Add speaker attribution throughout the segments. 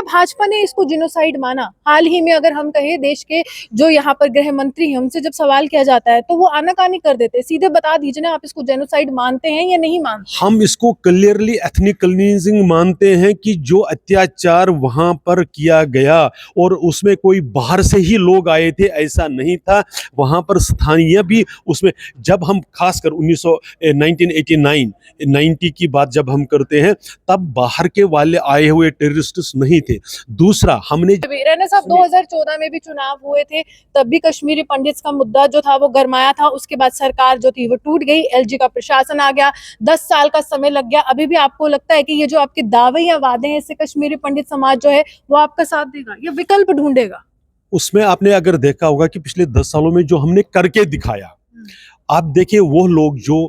Speaker 1: भाजपा ने इसको जिनोसाइड माना। हाल ही में अगर हम कहें, देश के जो यहाँ पर गृह मंत्री हैं उनसे जब सवाल किया जाता है तो वो आनाकानी कर देते हैं। सीधे बता दीजिए ना, आप इसको जेनोसाइड मानते हैं या नहीं मानते?
Speaker 2: हम इसको क्लियरली एथनिक क्लींजिंग मानते हैं कि जो अत्याचार वहां पर किया गया और उसमें कोई बाहर से ही लोग आए थे ऐसा नहीं था, वहां पर स्थानीय भी उसमें, जब हम खासकर 1989 90 की बात जब हम करते हैं तब बाहर के वाले आए हुए टेररिस्ट्स नहीं थे। दूसरा हमने
Speaker 1: रैना साहब 2014 में भी चुनाव हुए थे, तब भी कश्मीरी पंडित का मुद्दा जो था वो गरमाया था। उसके बाद सरकार जो थी वो टूट गई, एलजी का प्रशासन आ गया, 10 साल का समय लग गया। अभी भी आपको लगता है कि ये जो आपके दावे या वादे हैं इससे कश्मीरी पंडित समाज जो है वो आपका साथ देगा या विकल्प ढूंढेगा?
Speaker 2: उसमें आपने अगर देखा होगा कि पिछले 10 सालों में जो हमने करके दिखाया, आप देखिए वो लोग जो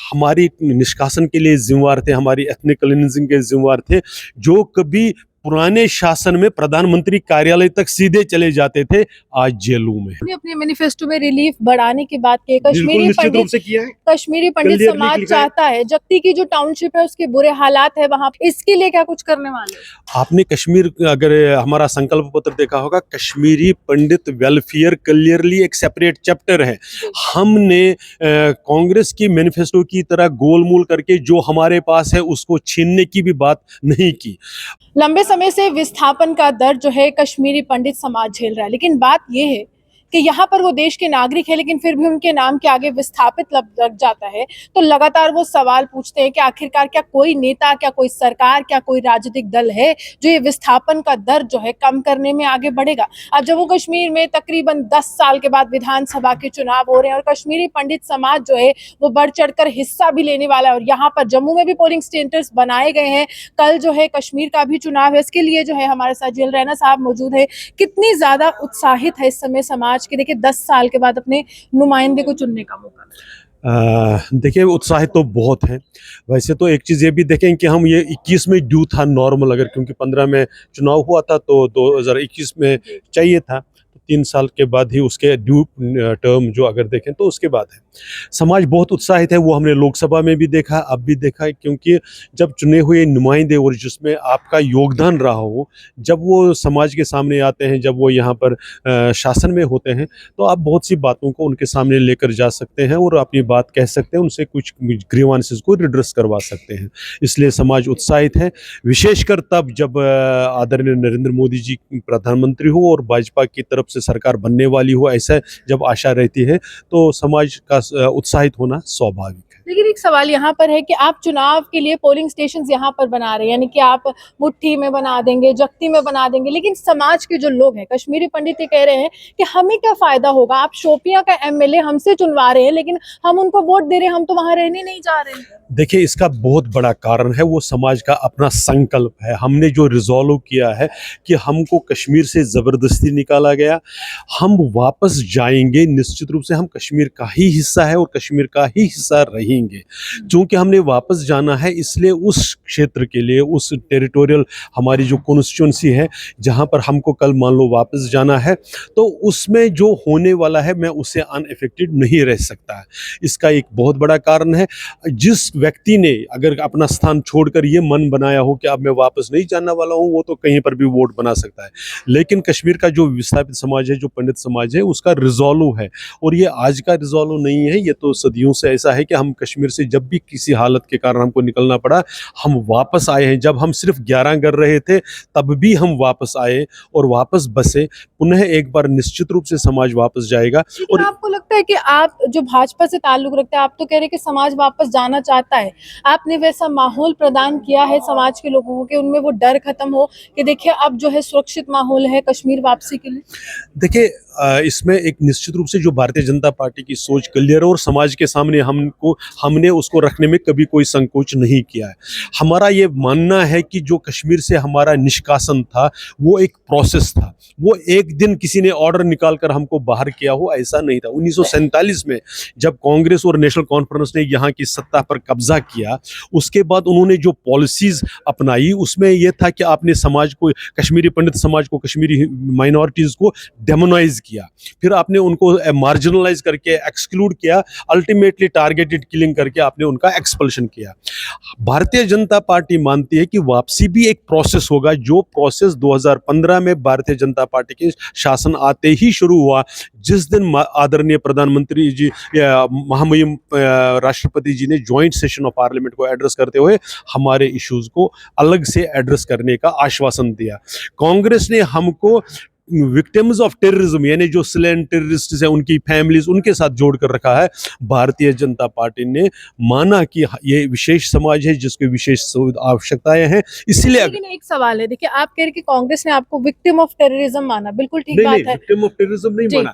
Speaker 2: हमारी निष्कासन के लिए जिम्मेवार थे, हमारी एथनिक क्लींजिंग के जिम्मेवार थे, जो कभी पुराने शासन में प्रधानमंत्री कार्यालय तक सीधे चले जाते थे, आज जेलों में।
Speaker 1: अपने मैनिफेस्टो में रिलीफ बढ़ाने की बात की। कश्मीरी पंडित
Speaker 2: से किया है,
Speaker 1: कश्मीरी पंडित समाज चाहता है, जक्ती की जो टाउनशिप है उसके बुरे हालात है वहां, इसके लिए क्या कुछ करने वाले?
Speaker 2: आपने कश्मीर, अगर हमारा संकल्प पत्र देखा होगा, कश्मीरी पंडित वेलफेयर क्लियरली एक सेपरेट चैप्टर है। हमने कांग्रेस की मैनिफेस्टो की तरह गोलमोल करके जो हमारे पास है उसको छीनने की भी बात नहीं की।
Speaker 1: लंबे समय से विस्थापन का दर्द जो है कश्मीरी पंडित समाज झेल रहा है, लेकिन बात यह है कि यहाँ पर वो देश के नागरिक है लेकिन फिर भी उनके नाम के आगे विस्थापित लग जाता है तो लगातार वो सवाल पूछते हैं कि आखिरकार क्या कोई नेता, क्या कोई सरकार, क्या कोई राजनीतिक दल है जो ये विस्थापन का दर्द जो है कम करने में आगे बढ़ेगा। अब जम्मू कश्मीर में तकरीबन 10 साल के बाद विधानसभा के चुनाव हो रहे हैं और कश्मीरी पंडित समाज जो है वो बढ़ चढ़कर हिस्सा भी लेने वाला है और यहाँ पर जम्मू में भी पोलिंग सेंटर्स बनाए गए हैं। कल जो है कश्मीर का भी चुनाव है, इसके लिए जो है हमारे साथ जेल रैना साहब मौजूद है। कितनी ज्यादा उत्साहित है इस समय समाज कि देखिए 10 साल के बाद अपने नुमाइंदे को चुनने का मौका?
Speaker 2: देखिए उत्साहित तो बहुत है। वैसे तो एक चीज़ ये भी देखें कि हम ये 21 में ड्यू था नॉर्मल, अगर क्योंकि 15 में चुनाव हुआ था तो 2021 में चाहिए था, तो 3 साल के बाद ही उसके ड्यू टर्म जो अगर देखें तो उसके बाद है। समाज बहुत उत्साहित है, वो हमने लोकसभा में भी देखा, अब भी देखा है, क्योंकि जब चुने हुए नुमाइंदे और जिसमें आपका योगदान रहा हो, जब वो समाज के सामने आते हैं, जब वो यहाँ पर शासन में होते हैं, तो आप बहुत सी बातों को उनके सामने लेकर जा सकते हैं और अपनी बात कह सकते हैं, उनसे कुछ ग्रीवांसेस को रिड्रेस करवा सकते हैं। इसलिए समाज उत्साहित है, विशेषकर तब जब आदरणीय नरेंद्र मोदी जी प्रधानमंत्री हो और भाजपा की तरफ से सरकार बनने वाली हो, ऐसा जब आशा रहती है तो समाज का उत्साहित होना स्वाभाविक है।
Speaker 1: लेकिन एक सवाल यहाँ पर है कि आप चुनाव के लिए पोलिंग स्टेशंस यहाँ पर बना रहे हैं, यानी कि आप मुट्ठी में बना देंगे, जक्ती में बना देंगे, लेकिन समाज के जो लोग हैं, कश्मीरी पंडित ये कह रहे हैं कि हमें क्या फायदा होगा, आप शोपियां का एमएलए हमसे चुनवा रहे हैं लेकिन हम उनको वोट दे रहे हैं, हम तो वहां रहने नहीं जा रहे हैं।
Speaker 2: देखिए इसका बहुत बड़ा कारण है वो समाज का अपना संकल्प है। हमने जो रिजॉल्व किया है कि हमको कश्मीर से ज़बरदस्ती निकाला गया, हम वापस जाएंगे, निश्चित रूप से हम कश्मीर का ही हिस्सा है और कश्मीर का ही हिस्सा रहेंगे। क्योंकि हमने वापस जाना है, इसलिए उस क्षेत्र के लिए, उस टेरिटोरियल हमारी जो कॉन्स्टिट्यूंसी है जहाँ पर हमको कल मान लो वापस जाना है, तो उसमें जो होने वाला है मैं उससे अनएफेक्टेड नहीं रह सकता है। इसका एक बहुत बड़ा कारण है। जिस व्यक्ति ने अगर अपना स्थान छोड़कर ये मन बनाया हो कि अब मैं वापस नहीं जाने वाला हूँ, वो तो कहीं पर भी वोट बना सकता है। लेकिन कश्मीर का जो विस्थापित समाज है, जो पंडित समाज है, उसका रिजॉल्व है और ये आज का रिजॉल्व नहीं है, ये तो सदियों से ऐसा है कि हम कश्मीर से जब भी किसी हालत के कारण हमको निकलना पड़ा, हम वापस आए हैं। जब हम सिर्फ 11 कर रहे थे तब भी हम वापस आए और वापस बसे। पुनः एक बार निश्चित रूप से समाज वापस जाएगा। और
Speaker 1: आपको लगता है कि आप जो भाजपा से ताल्लुक रखते हैं, आप तो कह रहे हैं कि समाज वापस जाना चाहता है, आपने वैसा माहौल प्रदान किया है समाज के लोगों को कि उनमें वो डर खत्म हो कि देखिए अब जो है सुरक्षित माहौल है कश्मीर वापसी के लिए?
Speaker 2: देखिए इसमें एक निश्चित रूप से जो भारतीय जनता पार्टी की सोच क्लियर है और समाज के सामने हमने उसको रखने में कभी कोई संकोच नहीं किया है। हमारा ये मानना है कि जो कश्मीर से हमारा निष्कासन था वो एक प्रोसेस था, वो एक दिन किसी ने ऑर्डर निकाल कर हमको बाहर किया हो ऐसा नहीं था। 1947 में जब कांग्रेस और नेशनल कॉन्फ्रेंस ने यहाँ की सत्ता पर कब्जा किया, उसके बाद उन्होंने जो पॉलिसीज अपनाई उसमें यह था कि आपने समाज को, कश्मीरी पंडित समाज को, कश्मीरी माइनॉरिटीज़ को डेमोनाइज किया, फिर आपने उनको मार्जिनलाइज करके एक्सक्लूड किया, अल्टीमेटली टारगेटेड किलिंग करके आपने उनका एक्सपल्शन किया। भारतीय जनता पार्टी मानती है कि वापसी भी एक प्रोसेस होगा, जो प्रोसेस 2015 में भारतीय जनता पार्टी के शासन आते ही शुरू हुआ, जिस दिन आदरणीय प्रधानमंत्री जी, महामहिम राष्ट्रपति जी ने जॉइंट सेशन ऑफ पार्लियामेंट को एड्रेस करते हुए हमारे इश्यूज को अलग से एड्रेस करने का आश्वासन दिया। कांग्रेस ने हमको विक्टिम्स ऑफ टेररिज्म, यानी जो स्लेन टेररिस्ट हैं उनकी फैमिलीज, उनके साथ जोड़ कर रखा है। भारतीय जनता पार्टी ने माना कि ये विशेष समाज है जिसकी विशेष आवश्यकताएं हैं, इसलिए।
Speaker 1: लेकिन एक सवाल है, देखिए आप कह रहे कि कांग्रेस ने आपको विक्टिम ऑफ टेररिज्म माना, बिल्कुल ठीक
Speaker 2: नहीं,
Speaker 1: बात
Speaker 2: नहीं,
Speaker 1: है।
Speaker 2: विक्टिम ऑफ टेररिज्म नहीं माना,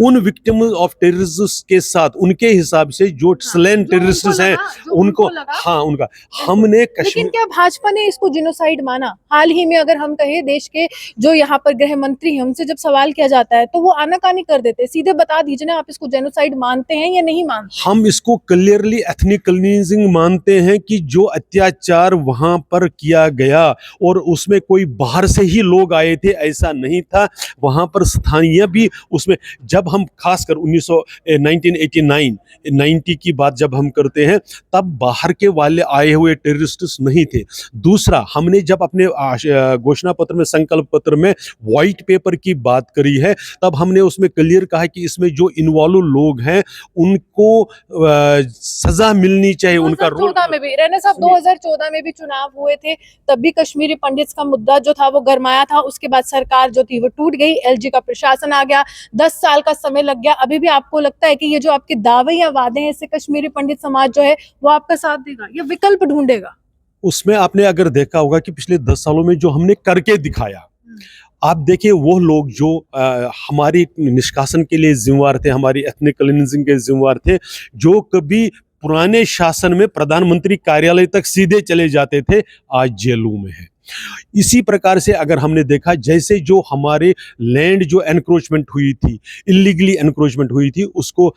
Speaker 2: उन विक्टिम ऑफ टेररिज्म के साथ उनके हिसाब से जो स्लेन टेररिस्ट हैं उनको, हाँ, उनका हमने
Speaker 1: लेकिन क्या भाजपा ने इसको जिनोसाइड माना? हाल ही में अगर हम कहें, देश के जो यहाँ पर गृह मंत्री हैं, उनसे जब सवाल किया जाता है तो वो आनाकानी कर देते, सीधे बता दीजिए ना, आप इसको जेनोसाइड मानते हैं या नहीं मानते?
Speaker 2: हम इसको क्लियरली एथनिक क्लींजिंग मानते हैं कि जो अत्याचार वहां पर किया गया और उसमें कोई बाहर से ही लोग आए थे, ऐसा नहीं था, वहां पर स्थानीय भी उसमें, जब हम खासकर 1989 90 की बात जब हम करते हैं, तब बाहर के वाले आए हुए टेररिस्ट्स नहीं थे। दूसरा, हमने जब अपने घोषणा पत्र में, संकल्प पत्र में व्हाइट पेपर की बात करी है, तब हमने उसमें क्लियर कहा कि इसमें जो इन्वॉल्व लोग हैं उनको सजा मिलनी चाहिए, उनका रोल।
Speaker 1: 2014 में भी रैना साहब, 2014 में भी चुनाव हुए थे, तब भी कश्मीरी पंडित का मुद्दा जो था वो गरमाया था, उसके बाद सरकार जो थी वो टूट गई, एलजी का प्रशासन आ गया, 10 साल का समय लग गया। अभी भी आपको लगता है कि ये जो आपके दावे या वादे हैं, इससे कश्मीरी पंडित समाज जो है वो आपका साथ देगा या विकल्प ढूंढेगा?
Speaker 2: उसमें आपने अगर देखा होगा कि पिछले 10 सालों में जो हमने करके दिखाया, आप देखिए वो लोग जो हमारी निष्कासन के लिए जिम्मेवार थे, हमारी एथनिक क्लींजिंग के जिम्मेवार थे, जो कभी पुराने शासन में प्रधानमंत्री कार्यालय तक सीधे चले जाते थे, आज जेलों में है। इसी प्रकार से अगर हमने देखा, जैसे जो हमारे लैंड जो एनक्रोचमेंट हुई थी, इलीगली एनक्रोचमेंट हुई थी, उसको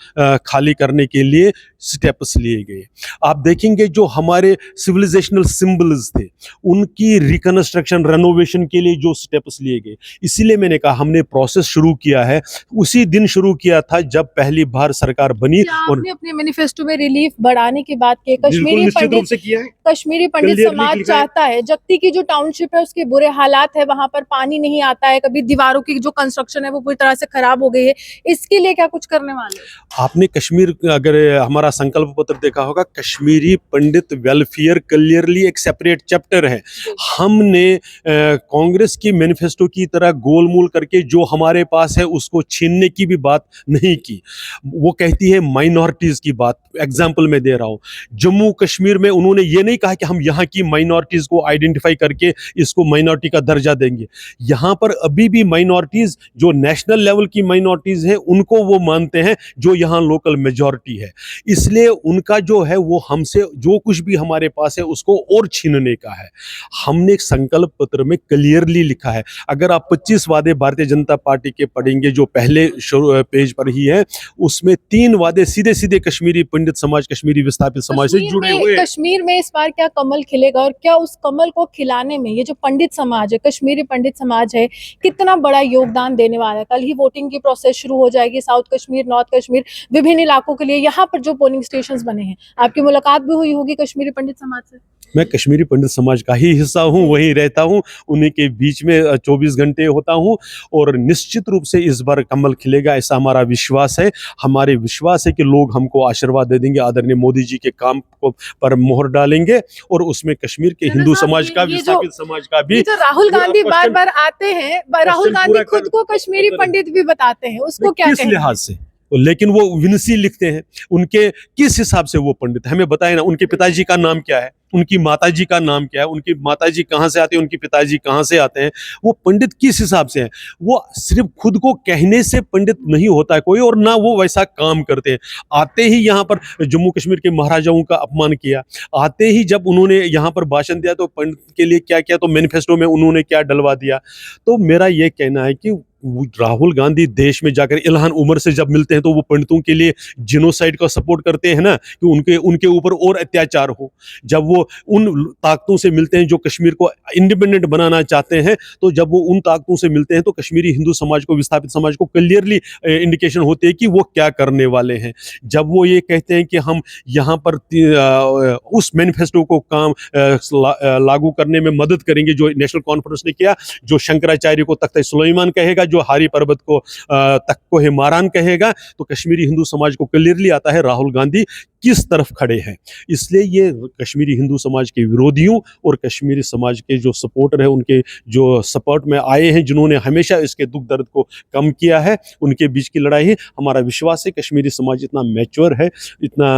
Speaker 2: खाली करने के लिए स्टेप्स लिए गए। आप देखेंगे जो हमारे सिविलाइजेशनल सिंबल्स थे, उनकी रिकंस्ट्रक्शन, रेनोवेशन के लिए जो स्टेप्स लिए गए। इसीलिए मैंने कहा हमने प्रोसेस शुरू किया है, उसी दिन शुरू किया था जब पहली बार सरकार बनी। और
Speaker 1: आपने अपने मैनिफेस्टो में रिलीफ बढ़ाने की बात की, कश्मीरी पंडित समाज चाहता है, जगती की जो टाउनशिप है उसके बुरे हालात है, वहां पर पानी नहीं आता है, कभी दीवारों की जो कंस्ट्रक्शन है वो पूरी तरह से खराब हो गई है, इसके लिए क्या कुछ करने वाले?
Speaker 2: आपने कश्मीर, अगर हमारा संकल्प पत्र देखा होगा, कश्मीरी पंडित वेलफेयर क्लियरली एक सेपरेट चैप्टर है। हमने कांग्रेस की मैनिफेस्टो की तरह गोलमोल करके जो हमारे पास है उसको छीनने की भी बात नहीं की। वो कहती है माइनॉरिटीज की बात, एग्जाम्पल मैं दे रहा हूँ, जम्मू कश्मीर में उन्होंने ये नहीं कहा कि हम यहाँ की माइनॉरिटीज को आइडेंटिफाई करके इसको माइनॉरिटी का दर्जा देंगे। यहाँ पर अभी भी माइनॉरिटीज जो नेशनल लेवल की माइनॉरिटीज हैं उनको वो मानते हैं, जो यहाँ लोकल मेजॉरिटी है। इसलिए उनका जो है वो हमसे जो कुछ भी हमारे पास है उसको और छीनने का है। हमने एक संकल्प पत्र में क्लियरली लिखा है, अगर आप 25 वादे भारतीय जनता पार्टी के पढ़ेंगे जो पहले पेज पर ही है, उसमें 3 वादे सीधे सीधे कश्मीरी पंडित समाज, कश्मीरी विस्थापित समाज से जुड़े हुए।
Speaker 1: कश्मीर में इस बार क्या कमल खिलेगा, और क्या उस कमल को खिलाने में ये जो पंडित समाज है, कश्मीरी पंडित समाज है, कितना बड़ा योगदान देने वाला है? कल ही वोटिंग की प्रोसेस शुरू हो जाएगी, साउथ कश्मीर, नॉर्थ कश्मीर, विभिन्न इलाकों के लिए यहाँ पर जो पोलिंग स्टेशंस बने हैं, आपकी मुलाकात भी हुई होगी कश्मीरी पंडित समाज से?
Speaker 2: मैं कश्मीरी पंडित समाज का ही हिस्सा हूँ, वहीं रहता हूँ, उन्हीं के बीच में 24 घंटे होता हूँ, और निश्चित रूप से इस बार कमल खिलेगा, ऐसा हमारा विश्वास है। हमारे विश्वास है कि लोग हमको आशीर्वाद दे देंगे, आदरणीय मोदी जी के काम को पर मोहर डालेंगे, और उसमें कश्मीर के हिंदू समाज का, विस्थापित समाज का भी।
Speaker 1: जो राहुल गांधी बार बार आते हैं, राहुल गांधी खुद को कश्मीरी पंडित भी बताते हैं, उसको क्या
Speaker 2: किस लिहाज से? लेकिन वो विनसी लिखते हैं, उनके किस हिसाब से वो पंडित, हमें बताए ना, उनके पिताजी का नाम क्या है? उनकी माताजी का नाम क्या है, उनकी माताजी कहाँ से आती है, उनके पिताजी कहाँ से आते हैं, वो पंडित किस हिसाब से हैं। वो सिर्फ खुद को कहने से पंडित नहीं होता है कोई, और ना वो वैसा काम करते हैं। आते ही यहाँ पर जम्मू कश्मीर के महाराजाओं का अपमान किया, आते ही जब उन्होंने यहाँ पर भाषण दिया तो पंडित के लिए क्या किया, तो मैनिफेस्टो में उन्होंने क्या डलवा दिया। तो मेरा ये कहना है कि राहुल गांधी देश में जाकर इल्हान उमर से जब मिलते हैं तो वो पंडितों के लिए जिनोसाइड का सपोर्ट करते हैं ना, कि उनके ऊपर और अत्याचार हो। जब वो उन ताकतों से मिलते हैं जो कश्मीर को इंडिपेंडेंट बनाना चाहते हैं, तो जब वो उन ताकतों से मिलते हैं तो कश्मीरी हिंदू समाज को, विस्थापित समाज को क्लियरली इंडिकेशन होती है कि वो क्या करने वाले हैं। जब वो ये कहते हैं कि हम यहाँ पर उस मैनिफेस्टो को लागू करने में मदद करेंगे जो नेशनल कॉन्फ्रेंस ने किया, जो शंकराचार्य को तख्त सुलेमान कहेगा, जो हारी पर्वत को तख्त को हिमारान कहेगा, तो कश्मीरी हिंदू समाज को क्लियरली आता है राहुल गांधी किस तरफ खड़े हैं। इसलिए ये कश्मीरी हिंदू समाज के विरोधियों और कश्मीरी समाज के जो सपोर्टर हैं, उनके जो सपोर्ट में आए हैं, जिन्होंने हमेशा इसके दुख दर्द को कम किया है, उनके बीच की लड़ाई है। हमारा विश्वास है कश्मीरी समाज इतना मैच्योर है, इतना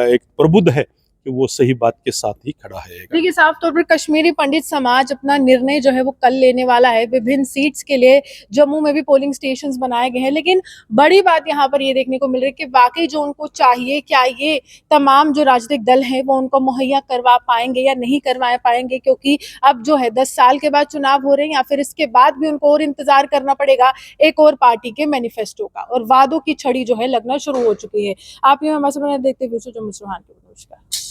Speaker 2: एक प्रबुद्ध है कि वो सही बात के साथ ही खड़ा है।
Speaker 1: देखिए, साफ तौर पर कश्मीरी पंडित समाज अपना निर्णय जो है वो कल लेने वाला है। विभिन्न सीट्स के लिए जम्मू में भी पोलिंग स्टेशंस बनाए गए हैं, लेकिन बड़ी बात यहाँ पर ये देखने को मिल रही है कि वाकई जो उनको चाहिए, क्या ये तमाम जो राजनीतिक दल हैं वो उनको मुहैया करवा पाएंगे या नहीं करवा पाएंगे। क्योंकि अब जो है 10 साल के बाद चुनाव हो रहे हैं, या फिर इसके बाद भी उनको और इंतजार करना पड़ेगा एक और पार्टी के मैनिफेस्टो का, और वादों की छड़ी जो है लगना शुरू हो चुकी है। आप ये हमारे सामने देखते हुए जम्मू चौहान के नमस्कार।